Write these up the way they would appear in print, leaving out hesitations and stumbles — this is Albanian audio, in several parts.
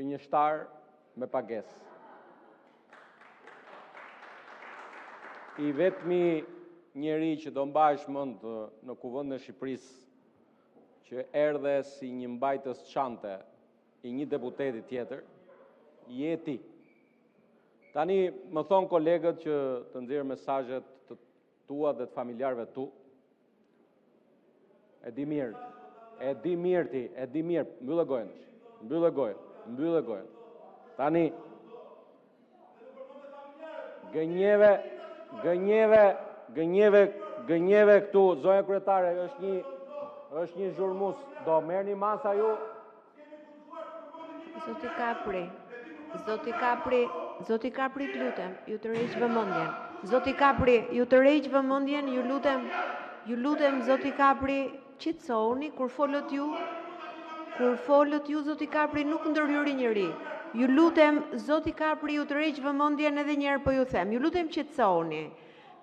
gënjeshtar me pagesë. I vetmi njeri që do mbajsh mend në kuvendin e Shqipërisë që erdhe si një mbajtës çante i një deputeti tjetër, je ti. Tani më thon kolegët që të nxjerr mesazhet të tua dhe të familjarëve tu. E di mirë ti, mbyllë gojën. Tani gënjeve këtu, zonja kryetare, është një zhurmus. Do merrni masa ju? Zoti Kapri, lutem, ju të rreq vëmendjen. Zoti Kapri, ju të rreq vëmendjen, ju lutem, Zoti Kapri, qetësohuni kur folët ju, Zoti Kapri, nuk ndërhyri njëri. Ju lutem, Zoti Kapri, ju të rreq vëmendjen edhe një herë po ju them. Ju lutem qetësohuni.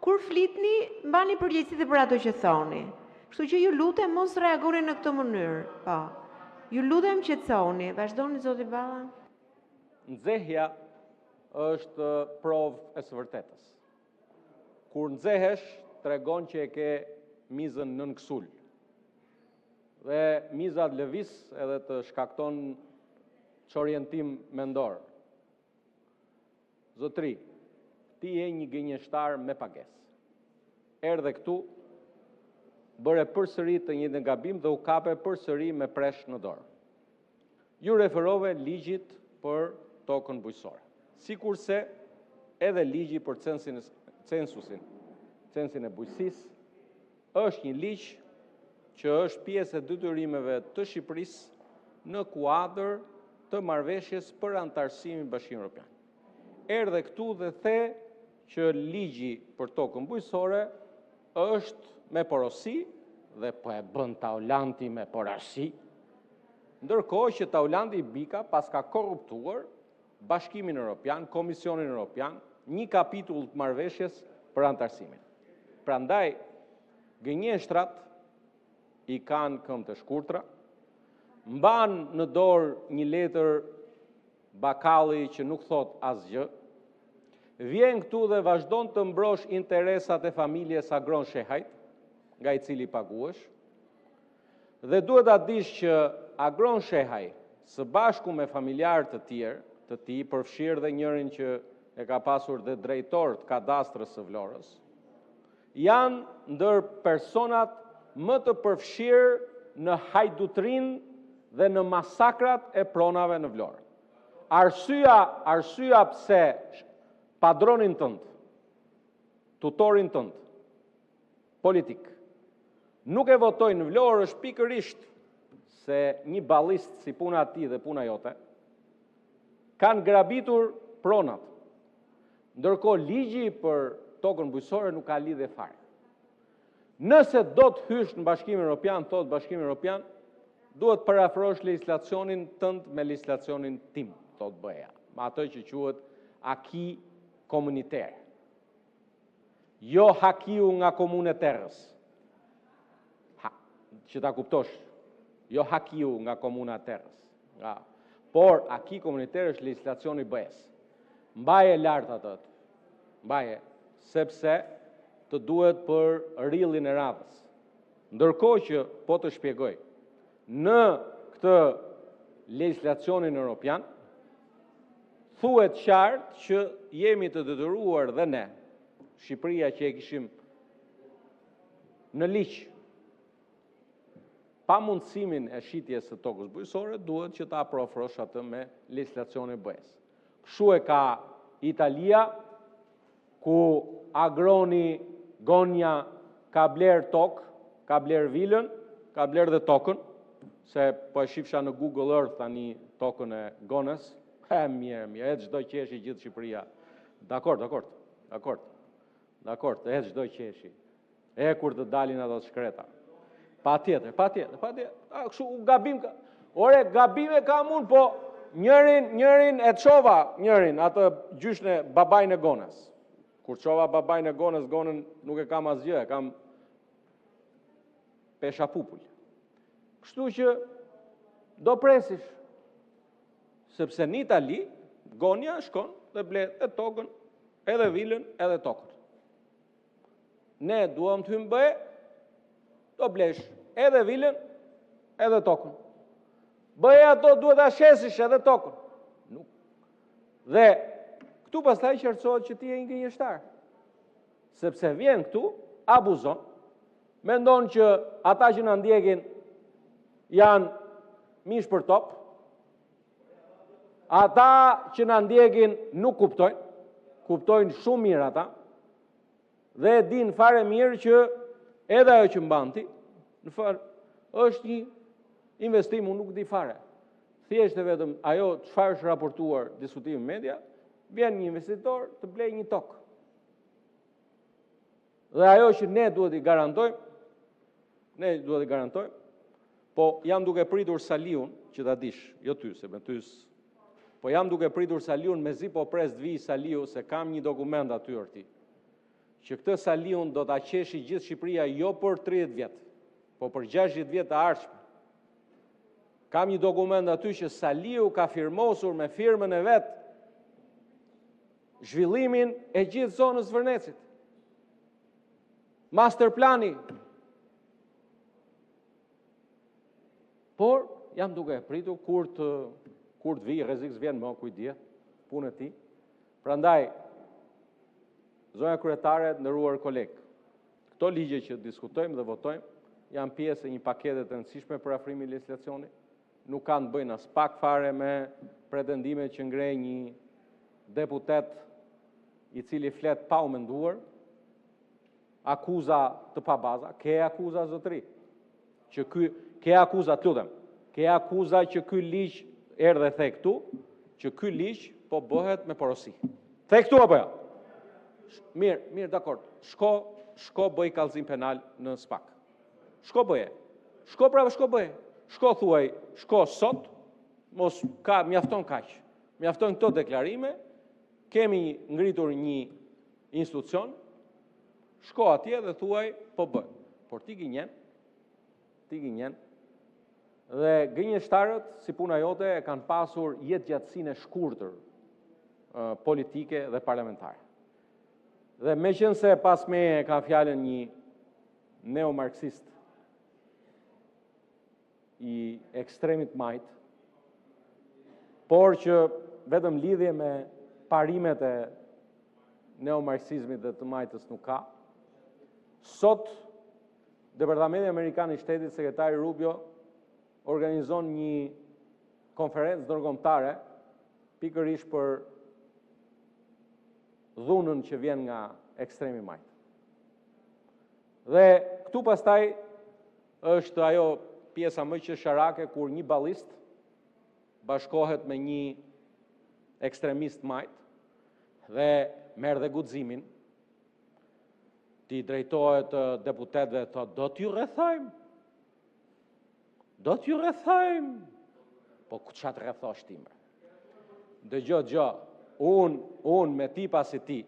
Kur flitni, mbani përgjegjësi dhe për ato që thoni. Kështu që ju lutem mos reagoni në këtë mënyrë. Po. Ju lutem qetësohuni. Vazhdoni Zoti Balla. Nxehja është provë e së vërtetës. Kur nxehesh, tregon që e ke mizën nën kësul. Dhe miza lëviz edhe të shkakton çorientim mendor. Zotri, ti je një gënjeshtar me pagesë. Erdhe këtu, bëre përsëri të njëjtën gabim dhe u kape përsëri me presh në dorë. Ju referove ligjit për tokën bujqësore. Sikurse edhe ligji për censin e bujqësisë është një ligj që është pjesë e detyrimeve të Shqipërisë në kuadër të marrëveshjes për anëtarësimin në Bashkimin Evropian. Erdhe këtu dhe the që ligji për tokën bujqësore është me porosi dhe po e bën Taulanti me porasi, ndërkohë që Taulanti Bika pas ka korruptuar Bashkimin Evropian, Komisionin Evropian, një kapitull të marrëveshjes për anëtarësimin. Prandaj, gënjeshtrat i kanë këmbë të shkurtra, mban në dorë një letër bakalli që nuk thot asgjë, vjen këtu dhe vazhdon të mbrosh interesat e familjes Agron Shehajt, nga i cili paguhesh, dhe duhet ta dish që Agron Shehaj, së bashku me familjarë të tjerë, të tij, përfshirë dhe njërin që e ka pasur dhe drejtor të kadastrës së Vlorës, janë ndër personat më të përfshirë në hajdutrin dhe në masakrat e pronave në Vlorë. Arsyeja pse padronin tënd, tutorin tënd, politik, nuk e votoi në Vlorë është pikërisht se një ballist si puna e tij dhe puna jote kanë grabitur pronat. Ndërkohë ligji për tokën bujqësore nuk ka lidhje fare. Nëse do të hysh në Bashkimin Evropian, thot Bashkimi Evropian, duhet parafrosh legjislacionin tënd me legjislacionin tim, thot BE-ja, me atë që quhet aki komuniter. Jo hakiu nga komune Terrës. Që ta kuptosh, jo hakiu nga komuna Terrës. Por aki komuniter është legjislacioni BE-s. Mbaje lart atë. Mbaje, sepse të duhet për rrillin e radhës. Ndërkohë që po të shpjegoj, në këtë legjislacionin evropian thuhet qartë që jemi të detyruar dhe ne, Shqipëria që e kishim në ligj pa mundësimin e shitjes së tokës bujqësore, duhet që ta afrosh atë me legjislacionin e BE-s. Kështu e ka Italia, ku Agroni Gonja ka bler tokë, ka bler vilën, ka bler dhe tokën, se po e shifsha në Google Earth tani tokën e Gonës, mirë, e çdo qeshi gjithë Shqipëria. Dakord, e çdo qeshi. E kur të dalin ato shkreta. Patjetër. Kështu gabim ka. Ore, gabime kam unë, po njërin e çova, atë gjyshën e babajnë e Gonës. Kur çova babajnë e Gonës, Gonën nuk e kam asgjë, e kam pesha popull. Kështu që do presish. Sepse në Itali, gonja shkon dhe blet e tokën, edhe vilën, edhe tokën. Ne duam të hymë bëhe, do blesh edhe vilën, edhe tokën. Bëhe ato duhet a shesish edhe tokën. Nuk. Dhe këtu pastaj qartësohet që ti e një gënjeshtar. Sepse vjen këtu, abuzon, mendon që ata që në ndjekin janë mish për top, ata që në ndjekin nuk kuptojnë shumë mirë ata, dhe din fare mirë që edhe ajo që mbanti, në fare, është një investim, unë nuk di fare. Thjesht e vetëm ajo çfarë është raportuar diskutimi në media, vjen një investitor të blej një tokë. Dhe ajo që ne duhet i garantojmë, po jam duke pritur Saliun, që ta dish, jo ty, se me ty, po jam duke pritur Saliun mezi po pres të vi Saliu, se kam një dokument aty orti, që këtë Saliun do ta qeshi gjithë Shqipëria jo për 30 vjetë, po për 60 vjetë të ardhshme. Kam një dokument aty që Saliu ka firmosur me firmën e vetë zhvillimin e gjithë zonës Vërnecit. Master plani. Por, jam duke pritur kur të vi, rrezik s'vjen më, kujdje, punë e ti. Prandaj, zonja kryetare, nderuar kolegë, këto ligje që diskutojmë dhe votojmë, janë pjesë e një pakete të rëndësishme për afrimin e legjislacionit, nuk kanë bëjnë as pak fare me pretendime që ngrej një deputet i cili flet pa u menduar, akuza të pabaza, ke akuza zotëri, që ke akuza të lutem, ke akuza që ky ligj erdhe the këtu, që ky ligj po bëhet me porosi. The këtu apo jo? Mirë, dakord. Shko bëj kallëzim penal në SPAK. Shko bëje. Shko bëje. Shko thuaj, shko sot, mos ka mjafton kaq. Mjafton këto deklarime, kemi ngritur një institucion, shko atje dhe thuaj, po bën. Por ti gënjen, dhe gënjeshtarët, si puna jote, e kanë pasur jetë gjatësinë e shkurtër politike dhe parlamentare. Dhe me qenë se pas me ka fjalën një neomarksist i ekstremit majt, por që vetëm lidhje me parimet e neomarksizmit dhe të majtës nuk ka, sot Departamenti Amerikan i Shtetit, sekretari Rubio, organizon një konferencë ndërkombëtare pikërisht për dhunën që vjen nga ekstremi majt. Dhe këtu pastaj është ajo pjesa më qesharake kur një ballist bashkohet me një ekstremist majt dhe merr dhe guximin, ti drejtohet deputetëve dhe thotë, do t'ju rrethojmë. Po ç'a të rrethosh ti? Dëgjoj, unë me tipa si ti,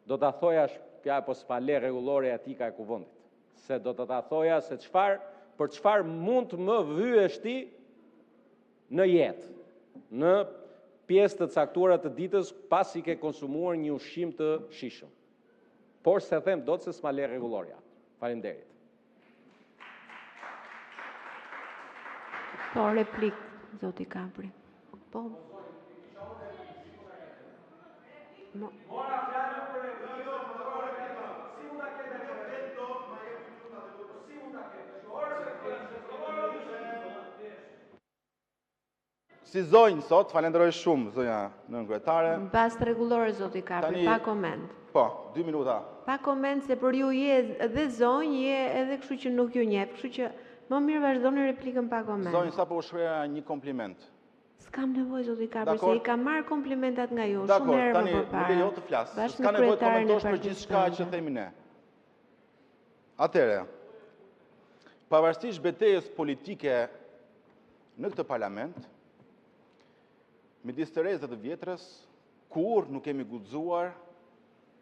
do t'a thoja po s'pa le rregullore e atika e kuvendit. Se do t'a thoja se për çfarë mund të më vyesh ti në jetë, në pjesë të caktuara të ditës pasi ke konsumuar një ushqim të shijshëm. Por se them dot se s'ma le rregulloria. Faleminderit. Po, replik, zoti Kapri. Po. Mora fjalën për si mund ta ketë detto, ma je si mund ta ketë. Si zonjë sot, falenderoj shumë zonja nën kryetare. Mbas rregullore zoti Kapri, pa koment. Po, 2 minuta. Pa koment se për ju je edhe zonjë, je edhe kështu që nuk ju njeh, kështu që më mirë vazhdoni replikën pa koment. Zonjë, sapo u shpreha një kompliment. S'kam nevojë zoti Kapri, se i kam marrë komplimentat nga ju, shumë Dakor, herë më tani përpara. më lejo të flas. Bashkë S'ka me nevojë të kryetarin e komentosh për gjithçka që themi ne. Atëre, pavarësisht betejës politike në këtë parlament, midis të rrezë dhe të vjetrës, kur nuk kemi guxuar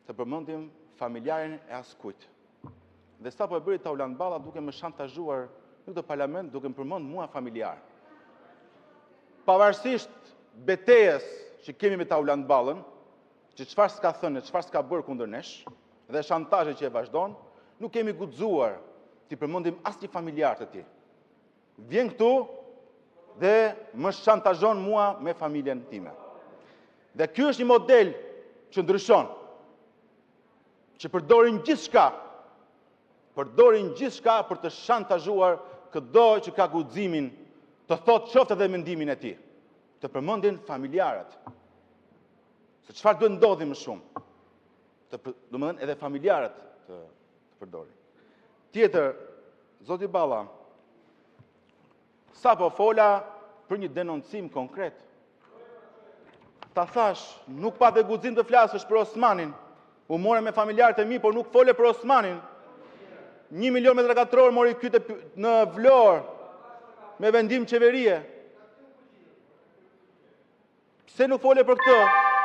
të përmendim familjarin e askujt. Dhe sapo e bëri Taulan Balla duke më shantazhuar në këtë parlament duke më përmend mua familjar. pavarësisht betejës që kemi me Taulant Ballën, që çfarë s'ka thënë, çfarë s'ka bërë kundër nesh, dhe shantazhet që e vazhdon, nuk kemi guxuar t'i përmendim asnjë familjar të tij. Vjen këtu dhe më shantazhon mua me familjen time. Dhe ky është një model që ndryshon, që përdorin gjithçka për të shantazhuar çdo që ka guximin të thotë qoftë edhe mendimin e tij, të përmendin familjarët. Se çfarë duhet ndodhi më shumë? Domethënë edhe familjarët të përdorin. Tjetër, zoti Balla, sapo fola për një denoncim konkret. Ta thash, nuk pa dhe guxim të flasësh për Osmanin. U more me familjarët e mi, por nuk fole për Osmanin. 1 milion metra katror mori kyte në Vlorë me vendim qeverie. Pse nuk fole për këtë?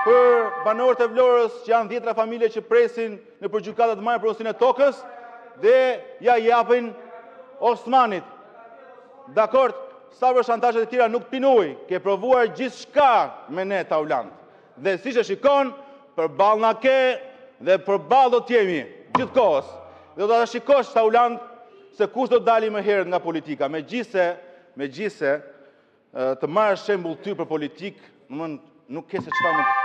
Për banorët e Vlorës që janë 10 familje që presin në përgjykata të marrë porosin e tokës dhe ja japin Osmanit. Dakord, sa për shantazhet e tjera nuk pinuj, ke provuar gjithçka me ne Taulant. Dhe siç e shikon, përballë na ke dhe përballë do t'jemi gjithkohës. Dhe do ta shikosh Taulant se kush do dali më herët nga politika. Megjithse të marrësh shembull ty për politikë, nuk ke se çfarë mund